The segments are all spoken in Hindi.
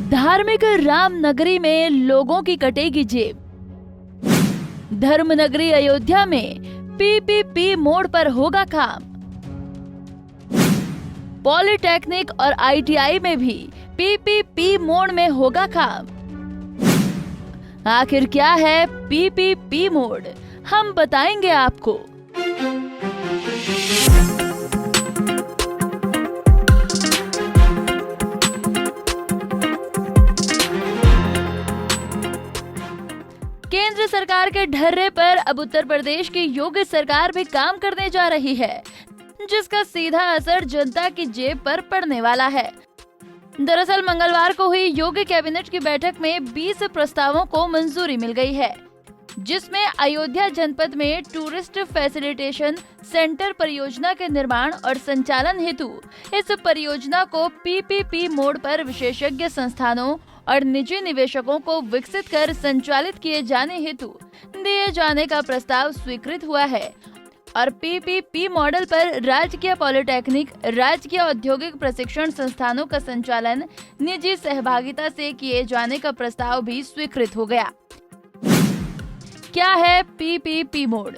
धार्मिक राम नगरी में लोगों की कटेगी जेब। धर्म नगरी अयोध्या में पीपीपी मोड पर होगा काम। पॉलिटेक्निक और आईटीआई में भी पीपीपी मोड में होगा काम। आखिर क्या है पीपीपी मोड, हम बताएंगे आपको। केंद्र सरकार के ढर्रे पर अब उत्तर प्रदेश की योगी सरकार भी काम करने जा रही है, जिसका सीधा असर जनता की जेब पर पड़ने वाला है। दरअसल मंगलवार को हुई योगी कैबिनेट की बैठक में 20 प्रस्तावों को मंजूरी मिल गई है, जिसमें अयोध्या जनपद में टूरिस्ट फैसिलिटेशन सेंटर परियोजना के निर्माण और संचालन हेतु इस परियोजना को पीपीपी मोड पर विशेषज्ञ संस्थानों और निजी निवेशकों को विकसित कर संचालित किए जाने हेतु दिए जाने का प्रस्ताव स्वीकृत हुआ है और पीपीपी मॉडल पर राजकीय पॉलिटेक्निक, राजकीय औद्योगिक प्रशिक्षण संस्थानों का संचालन निजी सहभागिता से किए जाने का प्रस्ताव भी स्वीकृत हो गया। क्या है पीपीपी मोड?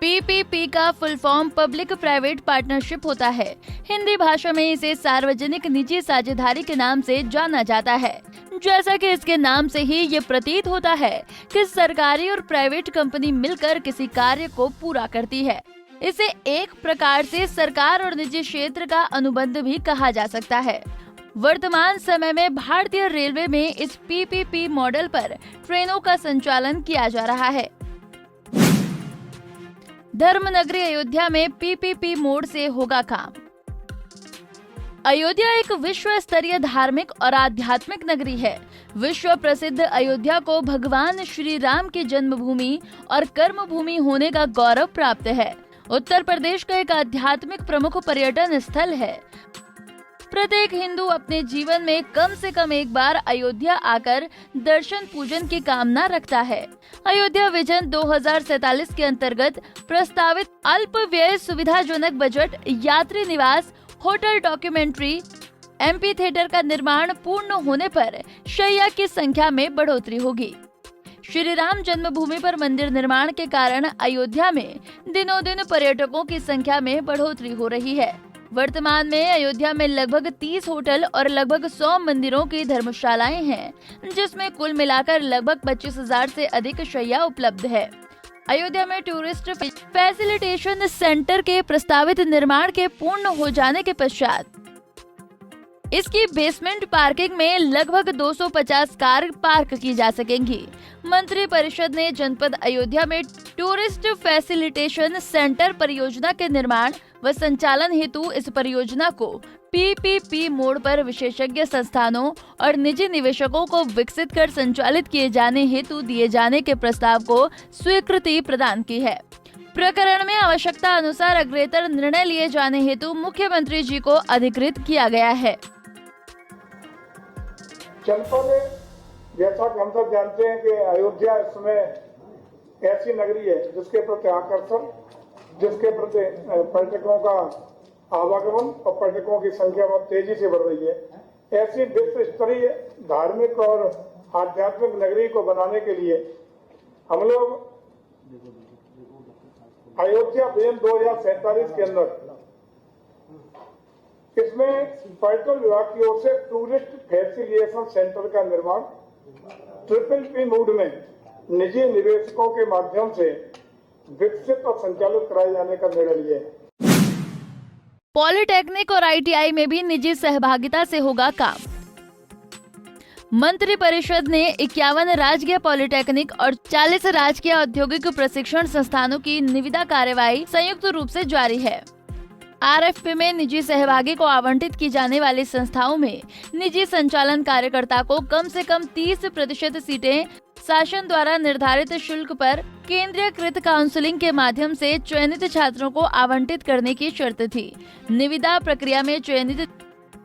पीपीपी का full form public private partnership होता है। हिंदी भाषा में इसे सार्वजनिक निजी साझेदारी के नाम से जाना जाता है। जैसा कि इसके नाम से ही ये प्रतीत होता है कि सरकारी और प्राइवेट कंपनी मिलकर किसी कार्य को पूरा करती है। इसे एक प्रकार से सरकार और निजी क्षेत्र का अनुबंध भी कहा जा सकता है। वर्तमान समय में भारतीय रेलवे में इस पीपीपी मॉडल पर ट्रेनों का संचालन किया जा रहा है। धर्म नगरी अयोध्या में पीपीपी मोड से होगा काम। अयोध्या एक विश्व स्तरीय धार्मिक और आध्यात्मिक नगरी है। विश्व प्रसिद्ध अयोध्या को भगवान श्री राम की जन्मभूमि और कर्मभूमि होने का गौरव प्राप्त है। उत्तर प्रदेश का एक आध्यात्मिक प्रमुख पर्यटन स्थल है। प्रत्येक हिंदू अपने जीवन में कम से कम एक बार अयोध्या आकर दर्शन पूजन की कामना रखता है। अयोध्या विजन 2047 के अंतर्गत प्रस्तावित अल्प व्यय सुविधाजनक बजट यात्री निवास, होटल, डॉक्यूमेंट्री, एम्पी थिएटर का निर्माण पूर्ण होने पर शैया की संख्या में बढ़ोतरी होगी। श्री राम जन्मभूमि पर मंदिर निर्माण के कारण अयोध्या में दिनों दिन पर्यटकों की संख्या में बढ़ोतरी हो रही है। वर्तमान में अयोध्या में लगभग 30 होटल और लगभग 100 मंदिरों की धर्मशालाएं हैं, जिसमें कुल मिलाकर लगभग 25,000 से अधिक शैया उपलब्ध है। अयोध्या में टूरिस्ट फैसिलिटेशन सेंटर के प्रस्तावित निर्माण के पूर्ण हो जाने के पश्चात इसकी बेसमेंट पार्किंग में लगभग 250 कार पार्क की जा सकेंगी। मंत्री परिषद ने जनपद अयोध्या में टूरिस्ट फैसिलिटेशन सेंटर परियोजना के निर्माण व संचालन हेतु इस परियोजना को पीपीपी मोड पर विशेषज्ञ संस्थानों और निजी निवेशकों को विकसित कर संचालित किए जाने हेतु दिए जाने के प्रस्ताव को स्वीकृति प्रदान की है। प्रकरण में आवश्यकता अनुसार अग्रेतर निर्णय लिए जाने हेतु मुख्यमंत्री जी को अधिकृत किया गया है। जनपद, जैसा कि हम सब जानते हैं कि अयोध्या इस समय ऐसी नगरी है जिसके प्रति आकर्षण, जिसके प्रति पर्यटकों का आवागमन और पर्यटकों की संख्या बहुत तेजी से बढ़ रही है। ऐसी विश्व स्तरीय धार्मिक और आध्यात्मिक नगरी को बनाने के लिए हम लोग अयोध्या विजन 2047 के अंदर इसमें पर्यटन विभाग की ओर से टूरिस्ट फैसिलिटेशन सेंटर का निर्माण पीपीपी मोड में निजी निवेशकों के माध्यम से विकसित और संचालित कराए जाने का निर्णय लिया है। पॉलिटेक्निक और आईटीआई में भी निजी सहभागिता से होगा काम। मंत्री परिषद ने 51 राजकीय पॉलिटेक्निक और 40 राजकीय औद्योगिक प्रशिक्षण संस्थानों की निविदा कार्यवाही संयुक्त रूप से जारी है। आरएफपी में निजी सहभागी को आवंटित की जाने वाली संस्थाओं में निजी संचालन कार्यकर्ता को कम से कम 30% सीटें शासन द्वारा निर्धारित शुल्क पर केंद्रीयकृत काउंसलिंग के माध्यम से चयनित छात्रों को आवंटित करने की शर्त थी। निविदा प्रक्रिया में चयनित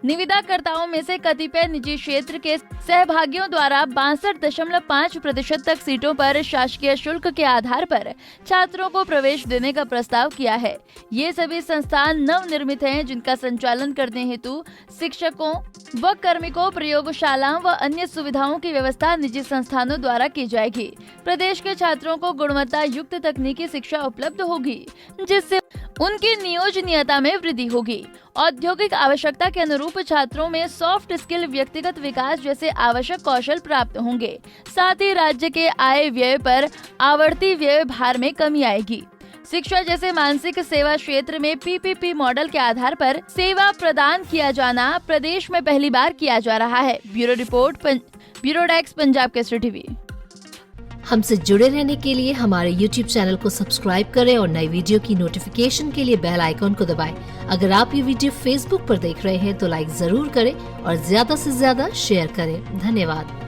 निविदाकर्ताओं में से कतिपय निजी क्षेत्र के सहभागियों द्वारा 62.5% तक सीटों पर शासकीय शुल्क के आधार पर छात्रों को प्रवेश देने का प्रस्ताव किया है। ये सभी संस्थान नवनिर्मित हैं, जिनका संचालन करने हेतु शिक्षकों व कार्मिकों, प्रयोगशालाओं व अन्य सुविधाओं की व्यवस्था निजी संस्थानों द्वारा की जाएगी। प्रदेश के छात्रों को गुणवत्ता युक्त तकनीकी शिक्षा उपलब्ध होगी, जिससे उनकी नियोजनीयता में वृद्धि होगी। औद्योगिक आवश्यकता के अनुरूप छात्रों में सॉफ्ट स्किल, व्यक्तिगत विकास जैसे आवश्यक कौशल प्राप्त होंगे। साथ ही राज्य के आय व्यय पर आवर्ती व्यय भार में कमी आएगी। शिक्षा जैसे मानसिक सेवा क्षेत्र में PPP मॉडल के आधार पर सेवा प्रदान किया जाना प्रदेश में पहली बार किया जा रहा है। Bureau report, bureau desk, Punjab Kesari TV. हमसे जुड़े रहने के लिए हमारे YouTube चैनल को सब्सक्राइब करें और नई वीडियो की नोटिफिकेशन के लिए बेल आइकॉन को दबाएं। अगर आप ये वीडियो Facebook पर देख रहे हैं तो लाइक जरूर करें और ज्यादा से ज्यादा शेयर करें। धन्यवाद।